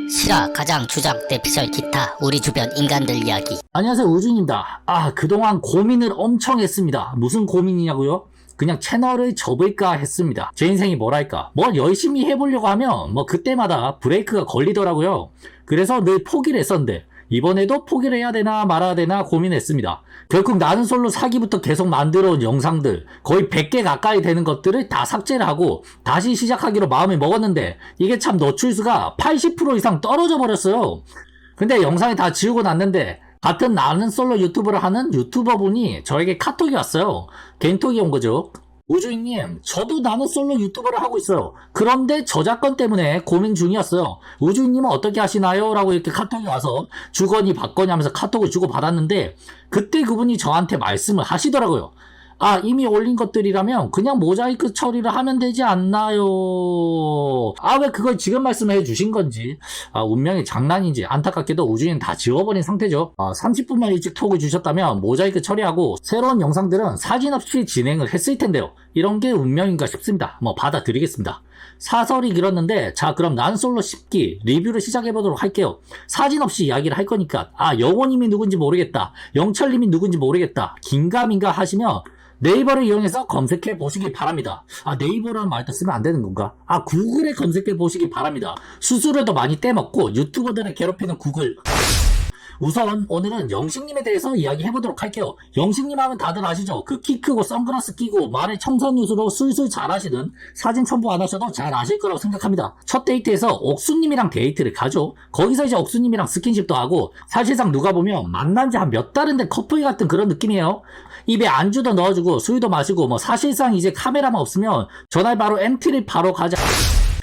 실화, 가장, 주장, 대피셜, 기타, 우리 주변 인간들 이야기. 안녕하세요, 우준입니다. 그동안 고민을 엄청 했습니다. 무슨 고민이냐고요? 그냥 채널을 접을까 했습니다. 제 인생이 뭐랄까, 뭘 열심히 해보려고 하면 그때마다 브레이크가 걸리더라고요. 그래서 늘 포기를 했었는데 이번에도 포기를 해야 되나 말아야 되나 고민했습니다. 결국 나는 솔로 사기부터 계속 만들어온 영상들 거의 100개 가까이 되는 것들을 다 삭제를 하고 다시 시작하기로 마음을 먹었는데 이게 참 노출수가 80% 이상 떨어져 버렸어요. 근데 영상을 다 지우고 났는데 같은 나는 솔로 유튜브를 하는 유튜버분이 저에게 카톡이 왔어요. 개인톡이 온 거죠. 우주인님, 저도 나는 솔로 유튜버를 하고 있어요. 그런데 저작권 때문에 고민 중이었어요. 우주인님은 어떻게 하시나요? 라고 이렇게 카톡이 와서 주거니 받거니 하면서 카톡을 주고 받았는데 그때 그분이 저한테 말씀을 하시더라고요. 이미 올린 것들이라면 그냥 모자이크 처리를 하면 되지 않나요? 왜 그걸 지금 말씀해 주신 건지, 운명이 장난인지 안타깝게도 우주인 다 지워버린 상태죠. 30분만 일찍 톡을 주셨다면 모자이크 처리하고 새로운 영상들은 사진 없이 진행을 했을 텐데요. 이런 게 운명인가 싶습니다. 받아드리겠습니다. 사설이 길었는데, 자, 그럼 난 솔로 10기 리뷰를 시작해보도록 할게요. 사진 없이 이야기를 할 거니까, 영호님이 누군지 모르겠다, 영철님이 누군지 모르겠다, 긴가민가 하시면 네이버를 이용해서 검색해 보시기 바랍니다. 네이버라는 말도 쓰면 안 되는 건가? 구글에 검색해 보시기 바랍니다. 수수료도 많이 떼먹고 유튜버들을 괴롭히는 구글. 우선 오늘은 영식님에 대해서 이야기해보도록 할게요. 영식님 하면 다들 아시죠? 그 키 크고 선글라스 끼고 말을 청산유수로 술술 잘하시는, 사진 첨부 안 하셔도 잘 아실 거라고 생각합니다. 첫 데이트에서 옥수님이랑 데이트를 가죠. 거기서 이제 옥수님이랑 스킨십도 하고, 사실상 누가 보면 만난 지 한 몇 달인데 커플 같은 그런 느낌이에요. 입에 안주도 넣어주고 술도 마시고 사실상 이제 카메라만 없으면 전날 바로 MT를 바로 가자.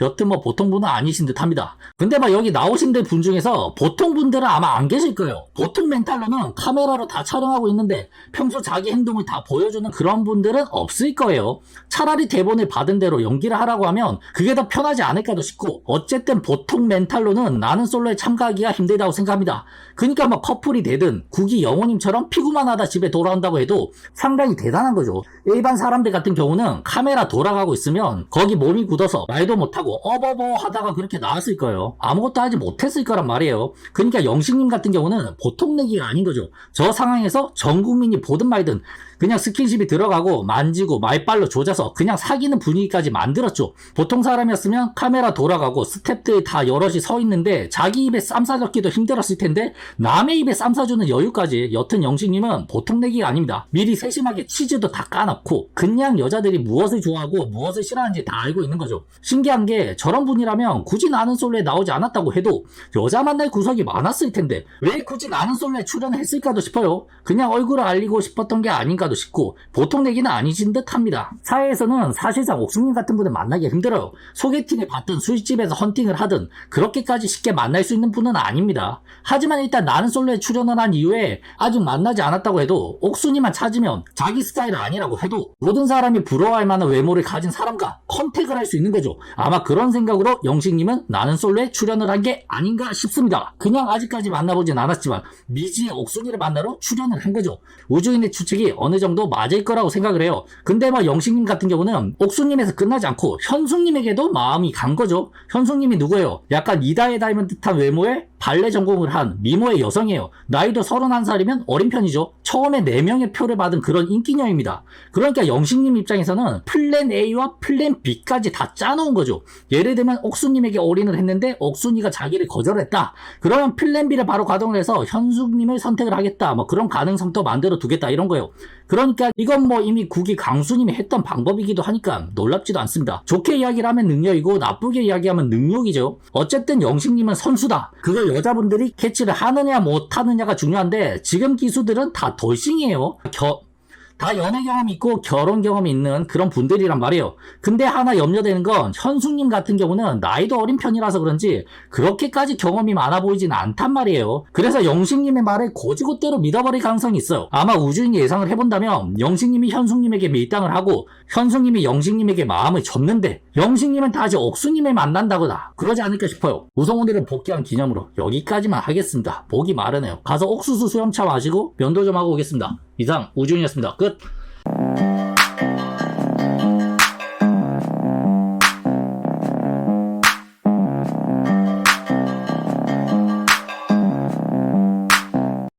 여튼 보통 분은 아니신 듯 합니다. 근데 여기 나오신 분 중에서 보통 분들은 아마 안 계실 거예요. 보통 멘탈로는 카메라로 다 촬영하고 있는데 평소 자기 행동을 다 보여주는 그런 분들은 없을 거예요. 차라리 대본을 받은 대로 연기를 하라고 하면 그게 더 편하지 않을까도 싶고, 어쨌든 보통 멘탈로는 나는 솔로에 참가하기가 힘들다고 생각합니다. 그러니까 커플이 되든 국이 영호님처럼 피구만 하다 집에 돌아온다고 해도 상당히 대단한 거죠. 일반 사람들 같은 경우는 카메라 돌아가고 있으면 거기 몸이 굳어서 말도 못하고 어버버 하다가 그렇게 나왔을 거예요. 아무것도 하지 못했을 거란 말이에요. 그러니까 영식님 같은 경우는 보통 내기가 아닌 거죠. 저 상황에서 전 국민이 보든 말든 그냥 스킨십이 들어가고 만지고 말빨로 조져서 그냥 사귀는 분위기까지 만들었죠. 보통 사람이었으면 카메라 돌아가고 스태프들 다 여럿이 서 있는데 자기 입에 쌈 싸잡기도 힘들었을 텐데 남의 입에 쌈 싸주는 여유까지. 여튼 영식님은 보통 내기가 아닙니다. 미리 세심하게 치즈도 다 까놓고 그냥 여자들이 무엇을 좋아하고 무엇을 싫어하는지 다 알고 있는 거죠. 신기한 게 저런 분이라면 굳이 나는 솔로에 나오지 않았다고 해도 여자 만날 구석이 많았을 텐데 왜 굳이 나는 솔로에 출연을 했을까도 싶어요. 그냥 얼굴을 알리고 싶었던 게 아닌가도 싶고, 보통 내기는 아니신 듯 합니다. 사회에서는 사실상 옥수님 같은 분을 만나기 힘들어요. 소개팅을 받든 술집에서 헌팅을 하든 그렇게까지 쉽게 만날 수 있는 분은 아닙니다. 하지만 일단 나는 솔로에 출연을 한 이후에 아직 만나지 않았다고 해도 옥수님만 찾으면 자기 스타일은 아니라고 해도 모든 사람이 부러워할 만한 외모를 가진 사람과 컨택을 할 수 있는 거죠. 아마 그런 생각으로 영식님은 나는 솔로에 출연을 한 게 아닌가 싶습니다. 그냥 아직까지 만나보진 않았지만 미지의 옥순이를 만나러 출연을 한 거죠. 우주인의 추측이 어느 정도 맞을 거라고 생각을 해요. 근데 영식님 같은 경우는 옥수님에서 끝나지 않고 현숙님에게도 마음이 간 거죠. 현숙님이 누구예요? 약간 이다혜 닮은 듯한 외모에 발레 전공을 한 미모의 여성이에요. 나이도 31살이면 어린 편이죠. 처음에 4명의 표를 받은 그런 인기녀입니다. 그러니까 영식님 입장에서는 플랜 A와 플랜 B까지 다 짜놓은 거죠. 예를 들면 옥수님에게 올인을 했는데 옥순이가 자기를 거절했다. 그러면 플랜 B를 바로 가동을 해서 현숙님을 선택을 하겠다. 그런 가능성도 만들어 두겠다, 이런 거예요. 그러니까 이건 이미 국이 강수님이 했던 방법이기도 하니까 놀랍지도 않습니다. 좋게 이야기를 하면 능력이고 나쁘게 이야기하면 능력이죠. 어쨌든 영식님은 선수다. 그걸 여자분들이 캐치를 하느냐 못하느냐가 중요한데 지금 기수들은 다 돌싱이에요. 다 연애 경험이 있고 결혼 경험이 있는 그런 분들이란 말이에요. 근데 하나 염려되는 건 현숙님 같은 경우는 나이도 어린 편이라서 그런지 그렇게까지 경험이 많아 보이진 않단 말이에요. 그래서 영식님의 말을 고지고대로 믿어버릴 가능성이 있어요. 아마 우주인이 예상을 해본다면 영식님이 현숙님에게 밀당을 하고 현숙님이 영식님에게 마음을 접는데 영식님은 다시 옥수님을 만난다거나 그러지 않을까 싶어요. 우선 오늘은 복귀한 기념으로 여기까지만 하겠습니다. 목이 마르네요. 가서 옥수수 수염차 마시고 면도 좀 하고 오겠습니다. 이상 우주인이었습니다. 끝.